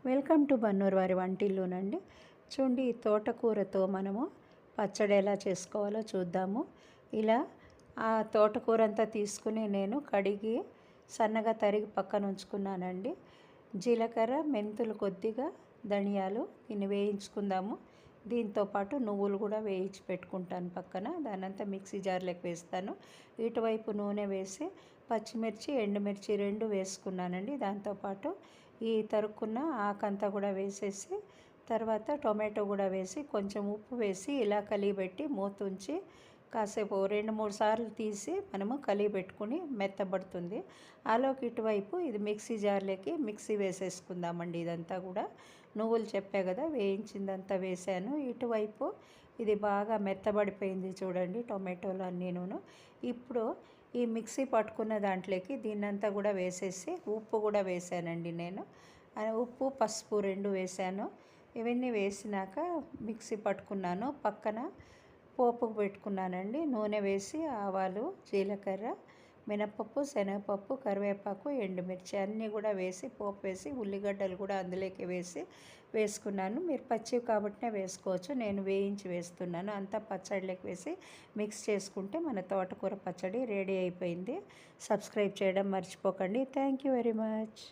Welcome to Bannur వారి వంటిల్లునండి. చూడండి, ఈ తోటకూరతో మనము పచ్చడి ఎలా చేసుకోవాలో చూద్దాము. ఇలా ఆ తోటకూర అంతా తీసుకుని నేను కడిగి సన్నగా తరిగి పక్కన ఉంచుకున్నానండి. జీలకర్ర, మెంతులు, కొద్దిగా ధనియాలు దీన్ని వేయించుకుందాము. దీంతోపాటు నువ్వులు కూడా వేయించి పెట్టుకుంటాను పక్కన. దానంతా మిక్సీ జార్లోకి వేస్తాను. ఇటువైపు నూనె వేసి పచ్చిమిర్చి, ఎండుమిర్చి రెండు వేసుకున్నానండి. దాంతోపాటు ఈ తరుక్కున్న ఆకంతా కూడా వేసేసి తర్వాత టొమాటో కూడా వేసి కొంచెం ఉప్పు వేసి ఇలా కలిగిపెట్టి మూత ఉంచి కాసేపు 2-3 సార్లు తీసి మనము కలిగిపెట్టుకుని మెత్తబడుతుంది. ఆలోకి ఇటువైపు ఇది మిక్సీ జార్లోకి మిక్సీ వేసేసుకుందామండి. ఇదంతా కూడా నువ్వులు చెప్పా కదా, వేయించిందంతా వేసాను. ఇటువైపు ఇది బాగా మెత్తబడిపోయింది చూడండి, టొమాటోలు అన్నీను. ఇప్పుడు ఈ మిక్సీ పట్టుకున్న దాంట్లోకి దీన్నంతా కూడా వేసేసి ఉప్పు కూడా వేసానండి నేను. ఉప్పు, పసుపు రెండు వేసాను. ఇవన్నీ వేసినాక మిక్సీ పట్టుకున్నాను. పక్కన పోపుకు పెట్టుకున్నానండి. నూనె వేసి ఆవాలు, జీలకర్ర, మినపప్పు, శనగపప్పు, కరివేపాకు, ఎండుమిర్చి అన్నీ కూడా వేసి పోపు వేసి ఉల్లిగడ్డలు కూడా అందులోకి వేసుకున్నాను. మీరు పచ్చివి కాబట్టినే వేసుకోవచ్చు, నేను వేయించి వేస్తున్నాను. అంతా పచ్చడిలోకి వేసి మిక్స్ చేసుకుంటే మన తోటకూర పచ్చడి రెడీ అయిపోయింది. సబ్స్క్రైబ్ చేయడం మర్చిపోకండి. Thank you very much.